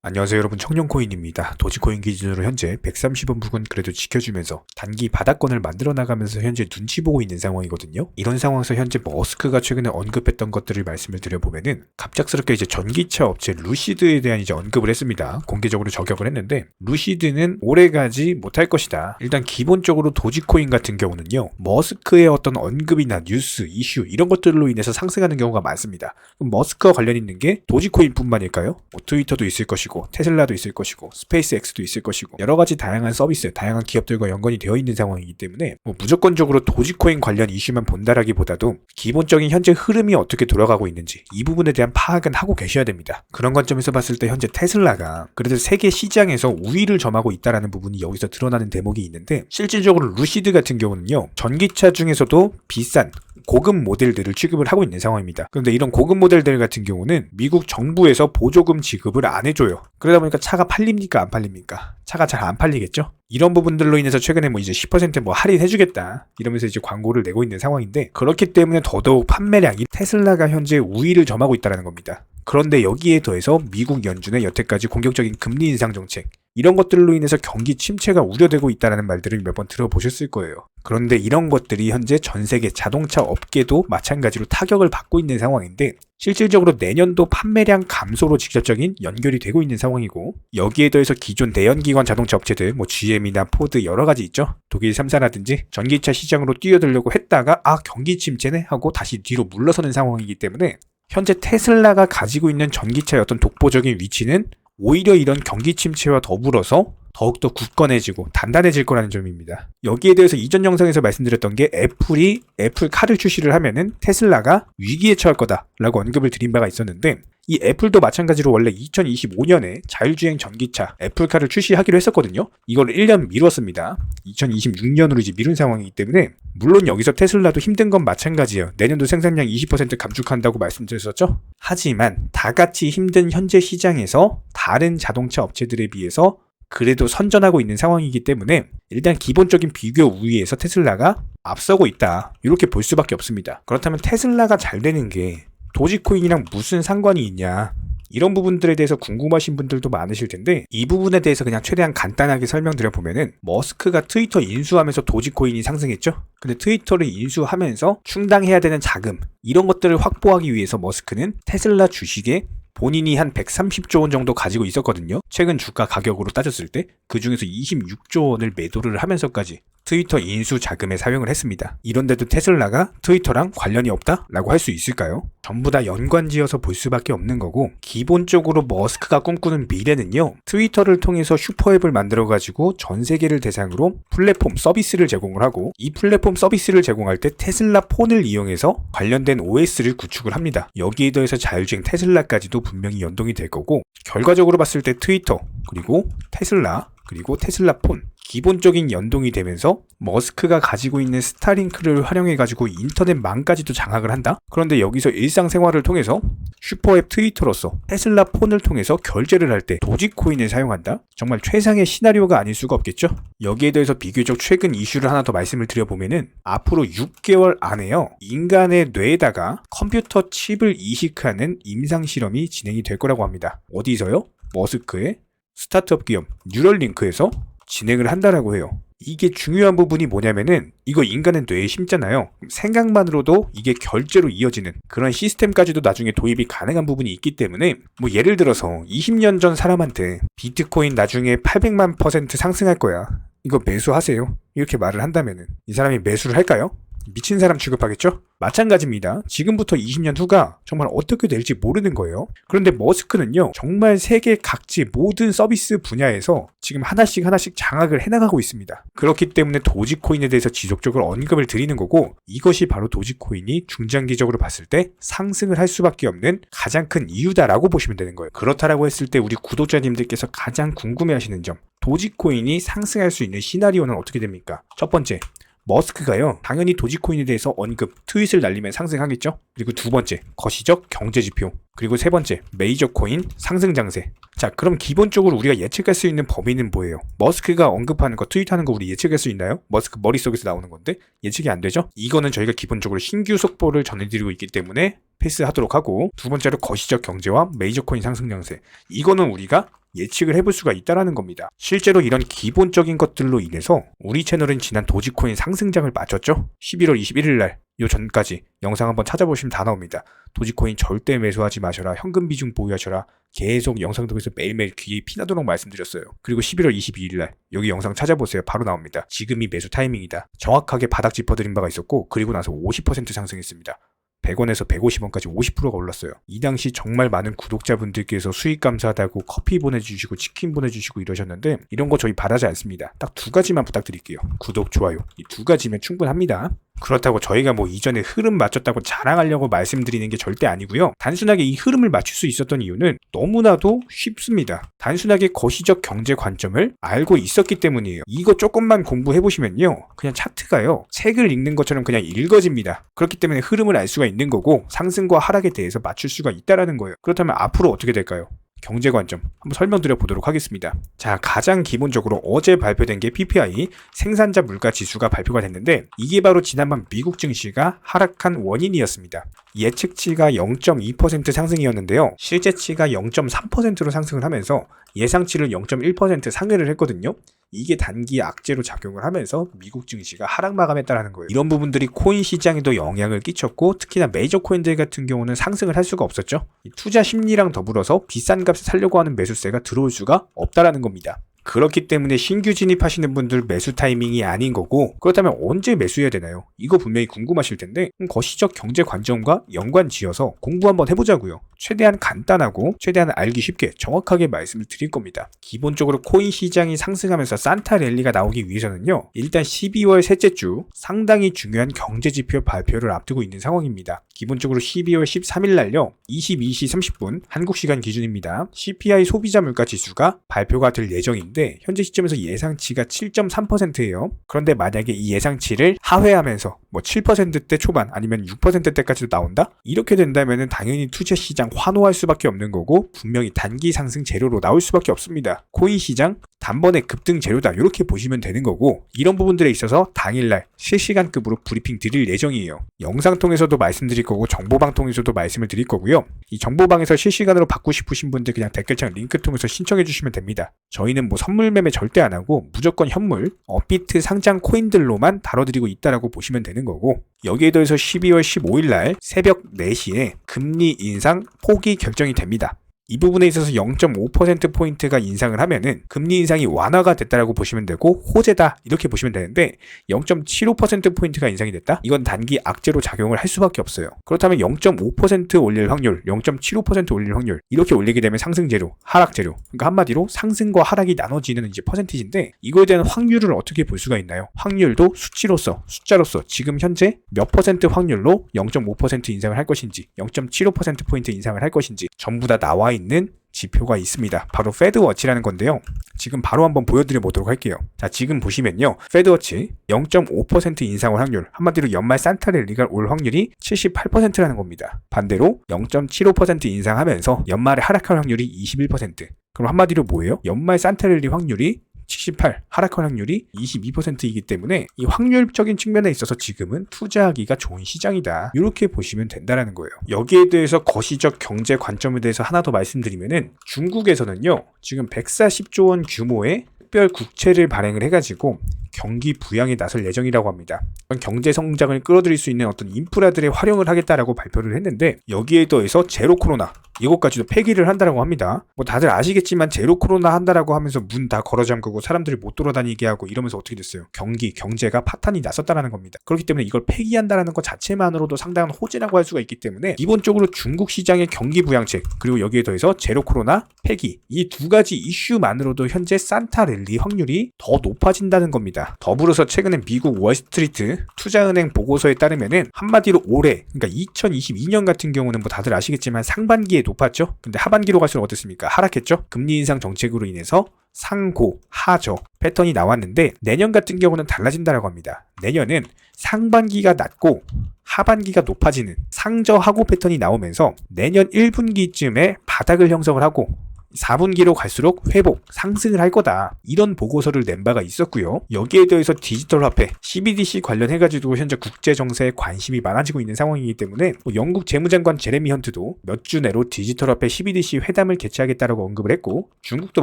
안녕하세요 여러분, 청룡코인입니다. 도지코인 기준으로 현재 130원 부근 그래도 지켜주면서 단기 바닥권을 만들어 나가면서 현재 눈치 보고 있는 상황이거든요. 이런 상황에서 현재 머스크가 최근에 언급했던 것들을 말씀을 드려보면은 갑작스럽게 이제 전기차 업체 루시드에 대한 이제 언급을 했습니다. 공개적으로 저격을 했는데, 루시드는 오래가지 못할 것이다. 일단 기본적으로 도지코인 같은 경우는요, 머스크의 어떤 언급이나 뉴스, 이슈 이런 것들로 인해서 상승하는 경우가 많습니다. 그럼 머스크와 관련 있는 게 도지코인 뿐만일까요? 트위터도 있을 것이고 테슬라도 있을 것이고 스페이스X도 있을 것이고 여러 가지 다양한 서비스, 다양한 기업들과 연관이 되어 있는 상황이기 때문에 무조건적으로 도지코인 관련 이슈만 본다라기보다도 기본적인 현재 흐름이 어떻게 돌아가고 있는지 이 부분에 대한 파악은 하고 계셔야 됩니다. 그런 관점에서 봤을 때 현재 테슬라가 그래도 세계 시장에서 우위를 점하고 있다는 부분이 여기서 드러나는 대목이 있는데, 실질적으로 루시드 같은 경우는요, 전기차 중에서도 비싼 고급 모델들을 취급을 하고 있는 상황입니다. 그런데 이런 고급 모델들 같은 경우는 미국 정부에서 보조금 지급을 안 해줘요. 그러다 보니까 차가 팔립니까 안 팔립니까? 차가 잘 안 팔리겠죠? 이런 부분들로 인해서 최근에 이제 10% 할인해주겠다 이러면서 이제 광고를 내고 있는 상황인데, 그렇기 때문에 더더욱 판매량이 테슬라가 현재 우위를 점하고 있다는 겁니다. 그런데 여기에 더해서 미국 연준의 여태까지 공격적인 금리 인상 정책, 이런 것들로 인해서 경기 침체가 우려되고 있다는 말들을 몇 번 들어보셨을 거예요. 그런데 이런 것들이 현재 전 세계 자동차 업계도 마찬가지로 타격을 받고 있는 상황인데, 실질적으로 내년도 판매량 감소로 직접적인 연결이 되고 있는 상황이고, 여기에 더해서 기존 내연기관 자동차 업체들 GM이나 포드 여러 가지 있죠. 독일 3사라든지 전기차 시장으로 뛰어들려고 했다가 경기 침체네 하고 다시 뒤로 물러서는 상황이기 때문에 현재 테슬라가 가지고 있는 전기차의 어떤 독보적인 위치는 오히려 이런 경기 침체와 더불어서 더욱더 굳건해지고 단단해질 거라는 점입니다. 여기에 대해서 이전 영상에서 말씀드렸던 게 애플이 애플카를 출시를 하면은 테슬라가 위기에 처할 거다라고 언급을 드린 바가 있었는데, 이 애플도 마찬가지로 원래 2025년에 자율주행 전기차 애플카를 출시하기로 했었거든요. 이걸 1년 미뤘습니다. 2026년으로 이제 미룬 상황이기 때문에, 물론 여기서 테슬라도 힘든 건 마찬가지예요. 내년도 생산량 20% 감축한다고 말씀드렸었죠. 하지만 다같이 힘든 현재 시장에서 다른 자동차 업체들에 비해서 그래도 선전하고 있는 상황이기 때문에 일단 기본적인 비교 우위에서 테슬라가 앞서고 있다, 이렇게 볼 수밖에 없습니다. 그렇다면 테슬라가 잘 되는 게 도지코인이랑 무슨 상관이 있냐, 이런 부분들에 대해서 궁금하신 분들도 많으실 텐데, 이 부분에 대해서 그냥 최대한 간단하게 설명드려보면은, 머스크가 트위터 인수하면서 도지코인이 상승했죠. 근데 트위터를 인수하면서 충당해야 되는 자금, 이런 것들을 확보하기 위해서 머스크는 테슬라 주식에 본인이 한 130조 원 정도 가지고 있었거든요. 최근 주가 가격으로 따졌을 때 그 중에서 26조 원을 매도를 하면서까지 트위터 인수 자금에 사용을 했습니다. 이런데도 테슬라가 트위터랑 관련이 없다라고 할 수 있을까요? 전부 다 연관지어서 볼 수밖에 없는 거고, 기본적으로 머스크가 꿈꾸는 미래는요, 트위터를 통해서 슈퍼앱을 만들어가지고 전 세계를 대상으로 플랫폼 서비스를 제공을 하고, 이 플랫폼 서비스를 제공할 때 테슬라 폰을 이용해서 관련된 OS를 구축을 합니다. 여기에 더해서 자율주행 테슬라까지도 분명히 연동이 될 거고, 결과적으로 봤을 때 트위터, 그리고 테슬라, 그리고 테슬라 폰, 기본적인 연동이 되면서 머스크가 가지고 있는 스타링크를 활용해가지고 인터넷망까지도 장악을 한다? 그런데 여기서 일상생활을 통해서 슈퍼앱 트위터로서 테슬라 폰을 통해서 결제를 할 때 도지코인을 사용한다? 정말 최상의 시나리오가 아닐 수가 없겠죠? 여기에 대해서 비교적 최근 이슈를 하나 더 말씀을 드려보면은, 앞으로 6개월 안에요, 인간의 뇌에다가 컴퓨터 칩을 이식하는 임상실험이 진행이 될 거라고 합니다. 어디서요? 머스크의 스타트업 기업 뉴럴링크에서 진행을 한다라고 해요. 이게 중요한 부분이 뭐냐면은, 이거 인간의 뇌에 심잖아요. 생각만으로도 이게 결제로 이어지는 그런 시스템까지도 나중에 도입이 가능한 부분이 있기 때문에, 예를 들어서 20년 전 사람한테 비트코인 나중에 800만% 상승할 거야, 이거 매수하세요, 이렇게 말을 한다면은 이 사람이 매수를 할까요? 미친 사람 취급하겠죠? 마찬가지입니다. 지금부터 20년 후가 정말 어떻게 될지 모르는 거예요. 그런데 머스크는요, 정말 세계 각지 모든 서비스 분야에서 지금 하나씩 장악을 해나가고 있습니다. 그렇기 때문에 도지코인에 대해서 지속적으로 언급을 드리는 거고, 이것이 바로 도지코인이 중장기적으로 봤을 때 상승을 할 수밖에 없는 가장 큰 이유다라고 보시면 되는 거예요. 그렇다라고 했을 때 우리 구독자님들께서 가장 궁금해하시는 점, 도지코인이 상승할 수 있는 시나리오는 어떻게 됩니까? 첫 번째, 머스크가요, 당연히 도지코인에 대해서 언급, 트윗을 날리면 상승하겠죠? 그리고 두 번째, 거시적 경제지표. 그리고 세 번째, 메이저 코인 상승 장세. 자, 그럼 기본적으로 우리가 예측할 수 있는 범위는 뭐예요? 머스크가 언급하는 거, 트윗하는 거 우리 예측할 수 있나요? 머스크 머릿속에서 나오는 건데 예측이 안 되죠? 이거는 저희가 기본적으로 신규 속보를 전해드리고 있기 때문에 패스하도록 하고, 두 번째로 거시적 경제와 메이저 코인 상승 장세. 이거는 우리가 예측을 해볼 수가 있다라는 겁니다. 실제로 이런 기본적인 것들로 인해서 우리 채널은 지난 도지코인 상승장을 맞췄죠. 11월 21일 날 요 전까지 영상 한번 찾아보시면 다 나옵니다. 도지코인 절대 매수하지 마셔라. 현금 비중 보유하셔라. 계속 영상 통해서 매일매일 귀에 피나도록 말씀드렸어요. 그리고 11월 22일 날 여기 영상 찾아보세요. 바로 나옵니다. 지금이 매수 타이밍이다. 정확하게 바닥 짚어드린 바가 있었고 그리고 나서 50% 상승했습니다. 100원에서 150원까지 50%가 올랐어요. 이 당시 정말 많은 구독자분들께서 수익 감사하다고 커피 보내주시고 치킨 보내주시고 이러셨는데 이런 거 저희 바라지 않습니다. 딱 두 가지만 부탁드릴게요. 구독, 좋아요. 이 두 가지면 충분합니다. 그렇다고 저희가 뭐 이전에 흐름 맞췄다고 자랑하려고 말씀드리는 게 절대 아니고요. 단순하게 이 흐름을 맞출 수 있었던 이유는 너무나도 쉽습니다. 단순하게 거시적 경제 관점을 알고 있었기 때문이에요. 이거 조금만 공부해보시면요. 그냥 차트가요. 책을 읽는 것처럼 그냥 읽어집니다. 그렇기 때문에 흐름을 알 수가 있는 거고 상승과 하락에 대해서 맞출 수가 있다라는 거예요. 그렇다면 앞으로 어떻게 될까요? 경제 관점 한번 설명드려 보도록 하겠습니다. 자, 가장 기본적으로 어제 발표된 게 PPI 생산자 물가 지수가 발표가 됐는데 이게 바로 지난번 미국 증시가 하락한 원인이었습니다. 예측치가 0.2% 상승이었는데요. 실제치가 0.3%로 상승을 하면서 예상치를 0.1% 상회를 했거든요. 이게 단기 악재로 작용을 하면서 미국 증시가 하락 마감했다는 거예요. 이런 부분들이 코인 시장에도 영향을 끼쳤고 특히나 메이저 코인들 같은 경우는 상승을 할 수가 없었죠. 투자 심리랑 더불어서 비싼 값에 살려고 하는 매수세가 들어올 수가 없다라는 겁니다. 그렇기 때문에 신규 진입하시는 분들 매수 타이밍이 아닌 거고 그렇다면 언제 매수해야 되나요? 이거 분명히 궁금하실 텐데 거시적 경제 관점과 연관 지어서 공부 한번 해보자고요. 최대한 간단하고 최대한 알기 쉽게 정확하게 말씀을 드릴 겁니다. 기본적으로 코인 시장이 상승하면서 산타 랠리가 나오기 위해서는요. 일단 12월 셋째 주 상당히 중요한 경제 지표 발표를 앞두고 있는 상황입니다. 기본적으로 12월 13일 날요. 22시 30분 한국 시간 기준입니다. CPI 소비자 물가 지수가 발표가 될 예정인데 현재 시점에서 예상치가 7.3%예요. 그런데 만약에 이 예상치를 하회하면서 뭐 7%대 초반 아니면 6%대까지도 나온다? 이렇게 된다면 당연히 투자 시장 환호할 수밖에 없는 거고 분명히 단기 상승 재료로 나올 수밖에 없습니다. 코인 시장 단번에 급등 재료다 이렇게 보시면 되는 거고 이런 부분들에 있어서 당일날 실시간급으로 브리핑 드릴 예정이에요. 영상 통해서도 말씀드릴 거고 정보방 통해서도 말씀을 드릴 거고요. 이 정보방에서 실시간으로 받고 싶으신 분들 그냥 댓글창 링크 통해서 신청해 주시면 됩니다. 저희는 뭐 선물 매매 절대 안 하고 무조건 현물, 업비트 상장 코인들로만 다뤄드리고 있다라고 보시면 되는 거고 여기에 더해서 12월 15일 날 새벽 4시에 금리 인상 폭이 결정이 됩니다. 이 부분에 있어서 0.5%포인트가 인상을 하면은 금리 인상이 완화가 됐다라고 보시면 되고 호재다 이렇게 보시면 되는데 0.75%포인트가 인상이 됐다? 이건 단기 악재로 작용을 할 수밖에 없어요. 그렇다면 0.5% 올릴 확률, 0.75% 올릴 확률 이렇게 올리게 되면 상승 재료, 하락 재료 그러니까 한마디로 상승과 하락이 나눠지는 이제 퍼센티지인데 이거에 대한 확률을 어떻게 볼 수가 있나요? 확률도 수치로서, 숫자로서 지금 현재 몇 퍼센트 확률로 0.5% 인상을 할 것인지 0.75%포인트 인상을 할 것인지 전부 다 나와 있는 지표가 있습니다. 바로 페드워치라는 건데요. 지금 바로 한번 보여드려 보도록 할게요. 자, 지금 보시면요. 페드워치 0.5% 인상 확률 한마디로 연말 산타 랠리가 올 확률이 78%라는 겁니다. 반대로 0.75% 인상하면서 연말에 하락할 확률이 21%. 그럼 한마디로 뭐예요? 연말 산타 랠리 확률이 78, 하락할 확률이 22%이기 때문에 이 확률적인 측면에 있어서 지금은 투자하기가 좋은 시장이다. 이렇게 보시면 된다는 거예요. 여기에 대해서 거시적 경제 관점에 대해서 하나 더 말씀드리면은 중국에서는요. 지금 140조 원 규모의 특별 국채를 발행을 해가지고 경기 부양에 나설 예정이라고 합니다. 경제 성장을 끌어들일 수 있는 어떤 인프라들에 활용을 하겠다라고 발표를 했는데 여기에 더해서 제로 코로나 이것까지도 폐기를 한다라고 합니다. 뭐 다들 아시겠지만 제로 코로나 한다라고 하면서 문 다 걸어 잠그고 사람들이 못 돌아다니게 하고 이러면서 어떻게 됐어요? 경제가 파탄이 났었다라는 겁니다. 그렇기 때문에 이걸 폐기한다라는 것 자체만으로도 상당한 호재라고 할 수가 있기 때문에 기본적으로 중국 시장의 경기 부양책 그리고 여기에 더해서 제로 코로나 폐기 이 두 가지 이슈만으로도 현재 산타 랠리 확률이 더 높아진다는 겁니다. 더불어서 최근에 미국 월스트리트 투자은행 보고서에 따르면은 한마디로 올해 그러니까 2022년 같은 경우는 뭐 다들 아시겠지만 상반기에 높았죠. 근데 하반기로 갈수록 어땠습니까? 하락했죠. 금리 인상 정책으로 인해서 상고, 하저 패턴이 나왔는데 내년 같은 경우는 달라진다라고 합니다. 내년은 상반기가 낮고 하반기가 높아지는 상저하고 패턴이 나오면서 내년 1분기쯤에 바닥을 형성을 하고 4분기로 갈수록 회복, 상승을 할 거다. 이런 보고서를 낸 바가 있었고요. 여기에 대해서 디지털 화폐, CBDC 관련해가지고 현재 국제 정세에 관심이 많아지고 있는 상황이기 때문에 영국 재무장관 제레미 헌트도 몇 주 내로 디지털 화폐 CBDC 회담을 개최하겠다라고 언급을 했고, 중국도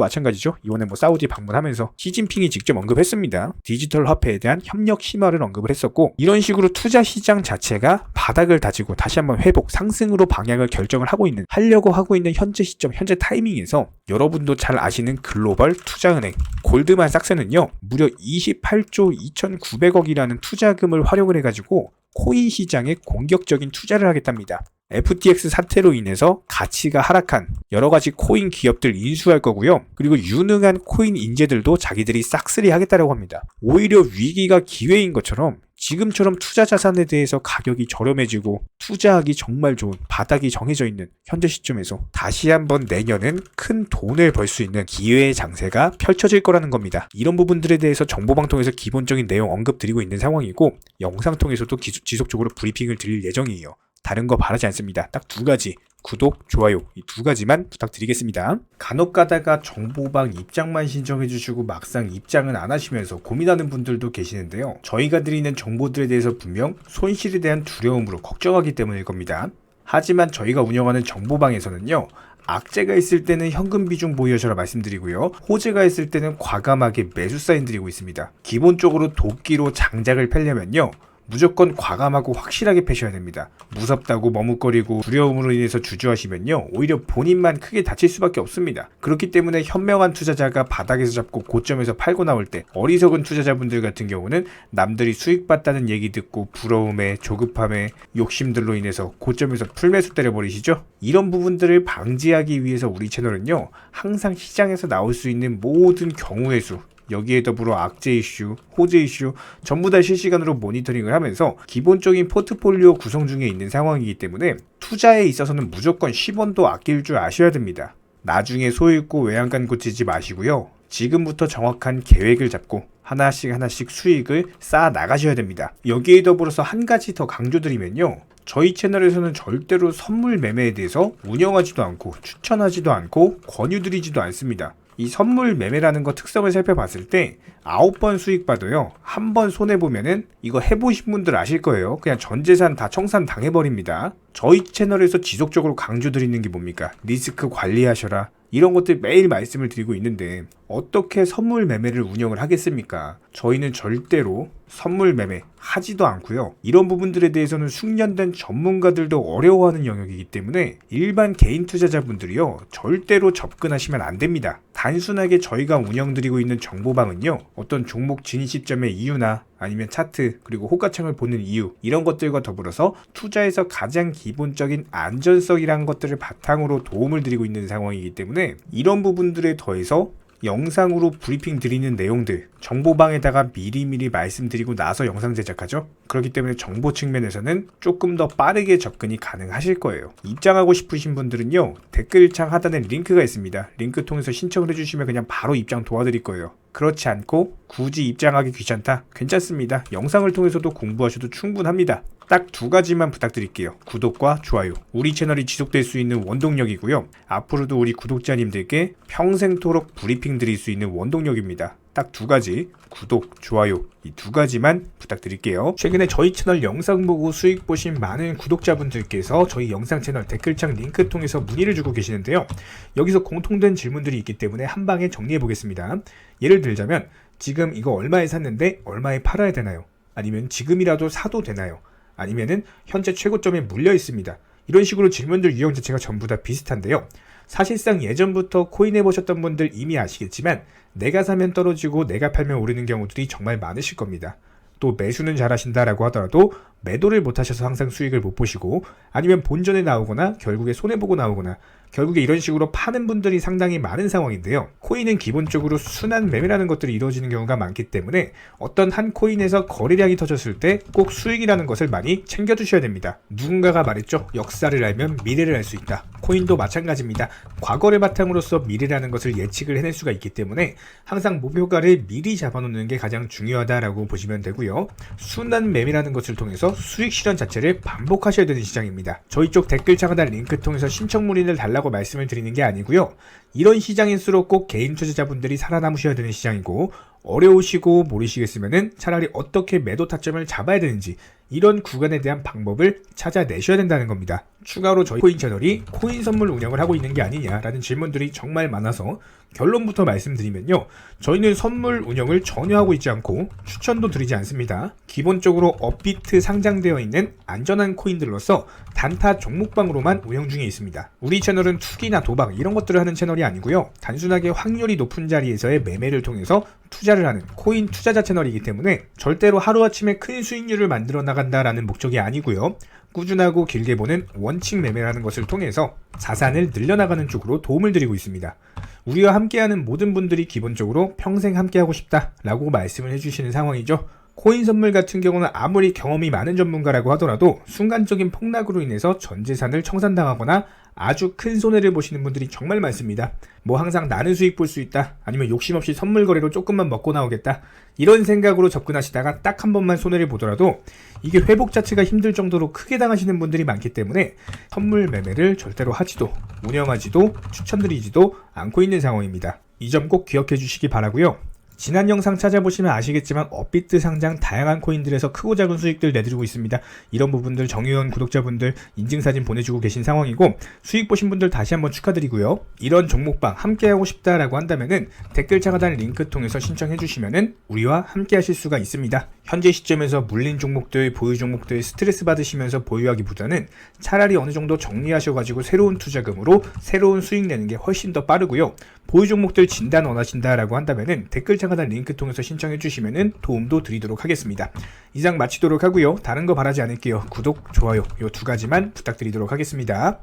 마찬가지죠. 이번에 사우디 방문하면서 시진핑이 직접 언급했습니다. 디지털 화폐에 대한 협력 심화를 언급을 했었고, 이런 식으로 투자 시장 자체가 바닥을 다지고 다시 한번 회복, 상승으로 방향을 결정을 하려고 하고 있는 현재 시점, 현재 타이밍에서 여러분도 잘 아시는 글로벌 투자은행 골드만삭스는요, 무려 28조 2,900억이라는 투자금을 활용을 해가지고 코인 시장에 공격적인 투자를 하겠답니다. FTX 사태로 인해서 가치가 하락한 여러가지 코인 기업들 인수할 거고요. 그리고 유능한 코인 인재들도 자기들이 싹쓸이 하겠다고 합니다. 오히려 위기가 기회인 것처럼 지금처럼 투자 자산에 대해서 가격이 저렴해지고 투자하기 정말 좋은 바닥이 정해져 있는 현재 시점에서 다시 한번 내년은 큰 돈을 벌 수 있는 기회의 장세가 펼쳐질 거라는 겁니다. 이런 부분들에 대해서 정보방통에서 기본적인 내용 언급드리고 있는 상황이고, 영상 통해서도 지속적으로 브리핑을 드릴 예정이에요. 다른 거 바라지 않습니다. 딱 2가지. 구독, 좋아요 이 2가지만 부탁드리겠습니다. 간혹 가다가 정보방 입장만 신청해주시고 막상 입장은 안 하시면서 고민하는 분들도 계시는데요. 저희가 드리는 정보들에 대해서 분명 손실에 대한 두려움으로 걱정하기 때문일 겁니다. 하지만 저희가 운영하는 정보방에서는요, 악재가 있을 때는 현금 비중 보유하셔라 말씀드리고요, 호재가 있을 때는 과감하게 매수 사인 드리고 있습니다. 기본적으로 도끼로 장작을 펴려면요, 무조건 과감하고 확실하게 패셔야 됩니다. 무섭다고 머뭇거리고 두려움으로 인해서 주저하시면요, 오히려 본인만 크게 다칠 수밖에 없습니다. 그렇기 때문에 현명한 투자자가 바닥에서 잡고 고점에서 팔고 나올 때, 어리석은 투자자분들 같은 경우는 남들이 수익 봤다는 얘기 듣고 부러움에, 조급함에, 욕심들로 인해서 고점에서 풀매수 때려버리시죠? 이런 부분들을 방지하기 위해서 우리 채널은요, 항상 시장에서 나올 수 있는 모든 경우의 수, 여기에 더불어 악재 이슈, 호재 이슈 전부 다 실시간으로 모니터링을 하면서 기본적인 포트폴리오 구성 중에 있는 상황이기 때문에 투자에 있어서는 무조건 10원도 아낄 줄 아셔야 됩니다. 나중에 소 잃고 외양간 고치지 마시고요. 지금부터 정확한 계획을 잡고 하나씩 수익을 쌓아 나가셔야 됩니다. 여기에 더불어서 한 가지 더 강조드리면요, 저희 채널에서는 절대로 선물 매매에 대해서 운영하지도 않고 추천하지도 않고 권유드리지도 않습니다. 이 선물 매매라는 거 특성을 살펴봤을 때 9번 수익 봐도요, 한 번 손해보면은 이거 해보신 분들 아실 거예요. 그냥 전 재산 다 청산 당해버립니다. 저희 채널에서 지속적으로 강조드리는 게 뭡니까? 리스크 관리하셔라. 이런 것들 매일 말씀을 드리고 있는데 어떻게 선물 매매를 운영을 하겠습니까? 저희는 절대로 선물 매매 하지도 않고요. 이런 부분들에 대해서는 숙련된 전문가들도 어려워하는 영역이기 때문에 일반 개인 투자자분들이요, 절대로 접근하시면 안 됩니다. 단순하게 저희가 운영드리고 있는 정보방은요, 어떤 종목 진입 시점의 이유나 아니면 차트, 그리고 호가창을 보는 이유, 이런 것들과 더불어서 투자에서 가장 기본적인 안전성이라는 것들을 바탕으로 도움을 드리고 있는 상황이기 때문에 이런 부분들에 더해서 영상으로 브리핑 드리는 내용들, 정보방에다가 미리미리 말씀드리고 나서 영상 제작하죠. 그렇기 때문에 정보 측면에서는 조금 더 빠르게 접근이 가능하실 거예요. 입장하고 싶으신 분들은요, 댓글창 하단에 링크가 있습니다. 링크 통해서 신청을 해주시면 그냥 바로 입장 도와드릴 거예요. 그렇지 않고 굳이 입장하기 귀찮다? 괜찮습니다. 영상을 통해서도 공부하셔도 충분합니다. 딱 2가지만 부탁드릴게요. 구독과 좋아요. 우리 채널이 지속될 수 있는 원동력이고요. 앞으로도 우리 구독자님들께 평생토록 브리핑 드릴 수 있는 원동력입니다. 딱 2가지, 구독, 좋아요, 이 2가지만 부탁드릴게요. 최근에 저희 채널 영상 보고 수익 보신 많은 구독자분들께서 저희 영상 채널 댓글창 링크 통해서 문의를 주고 계시는데요. 여기서 공통된 질문들이 있기 때문에 한 방에 정리해 보겠습니다. 예를 들자면, 지금 이거 얼마에 샀는데 얼마에 팔아야 되나요? 아니면 지금이라도 사도 되나요? 아니면은 현재 최고점에 물려 있습니다. 이런 식으로 질문들 유형 자체가 전부 다 비슷한데요. 사실상 예전부터 코인 해보셨던 분들 이미 아시겠지만, 내가 사면 떨어지고 내가 팔면 오르는 경우들이 정말 많으실 겁니다. 또 매수는 잘하신다라고 하더라도 매도를 못하셔서 항상 수익을 못 보시고, 아니면 본전에 나오거나 결국에 손해보고 나오거나, 결국에 이런 식으로 파는 분들이 상당히 많은 상황인데요. 코인은 기본적으로 순환 매매라는 것들이 이루어지는 경우가 많기 때문에 어떤 한 코인에서 거래량이 터졌을 때 꼭 수익이라는 것을 많이 챙겨두셔야 됩니다. 누군가가 말했죠. 역사를 알면 미래를 알 수 있다. 코인도 마찬가지입니다. 과거를 바탕으로서 미래라는 것을 예측을 해낼 수가 있기 때문에 항상 목표가를 미리 잡아놓는 게 가장 중요하다라고 보시면 되고요. 순환 매매라는 것을 통해서 통해서 수익 실현 자체를 반복하셔야 되는 시장입니다. 저희 쪽 댓글창 하단 링크 통해서 신청 문의를 달라고 말씀을 드리는 게 아니고요. 이런 시장일수록 꼭 개인 투자자분들이 살아남으셔야 되는 시장이고, 어려우시고 모르시겠으면은 차라리 어떻게 매도 타점을 잡아야 되는지 이런 구간에 대한 방법을 찾아내셔야 된다는 겁니다. 추가로 저희 코인 채널이 코인 선물 운영을 하고 있는 게 아니냐라는 질문들이 정말 많아서 결론부터 말씀드리면요. 저희는 선물 운영을 전혀 하고 있지 않고 추천도 드리지 않습니다. 기본적으로 업비트 상장되어 있는 안전한 코인들로서 단타 종목방으로만 운영 중에 있습니다. 우리 채널은 투기나 도박 이런 것들을 하는 채널이 아니고요. 단순하게 확률이 높은 자리에서의 매매를 통해서 투자를 하는 코인 투자자 채널이기 때문에 절대로 하루아침에 큰 수익률을 만들어 나간다라는 목적이 아니고요. 꾸준하고 길게 보는 원칙 매매라는 것을 통해서 자산을 늘려나가는 쪽으로 도움을 드리고 있습니다. 우리와 함께하는 모든 분들이 기본적으로 평생 함께하고 싶다라고 말씀을 해주시는 상황이죠. 코인 선물 같은 경우는 아무리 경험이 많은 전문가라고 하더라도 순간적인 폭락으로 인해서 전 재산을 청산당하거나 아주 큰 손해를 보시는 분들이 정말 많습니다. 뭐 항상 나는 수익 볼 수 있다, 아니면 욕심 없이 선물 거래로 조금만 먹고 나오겠다, 이런 생각으로 접근하시다가 딱 한 번만 손해를 보더라도 이게 회복 자체가 힘들 정도로 크게 당하시는 분들이 많기 때문에 선물 매매를 절대로 하지도 운영하지도 추천드리지도 않고 있는 상황입니다. 이 점 꼭 기억해 주시기 바라고요. 지난 영상 찾아보시면 아시겠지만 업비트 상장 다양한 코인들에서 크고 작은 수익들 내드리고 있습니다. 이런 부분들 정의원 구독자분들 인증사진 보내주고 계신 상황이고, 수익 보신 분들 다시 한번 축하드리고요. 이런 종목방 함께하고 싶다라고 한다면은 댓글창 하단 링크 통해서 신청해 주시면은 우리와 함께 하실 수가 있습니다. 현재 시점에서 물린 종목들, 보유 종목들 스트레스 받으시면서 보유하기보다는 차라리 어느 정도 정리하셔가지고 새로운 투자금으로 새로운 수익 내는 게 훨씬 더 빠르고요. 보유 종목들 진단 원하신다라고 한다면은 댓글창 하단 링크 통해서 신청해 주시면은 도움도 드리도록 하겠습니다. 이상 마치도록 하고요. 다른 거 바라지 않을게요. 구독, 좋아요 요 두 가지만 부탁드리도록 하겠습니다.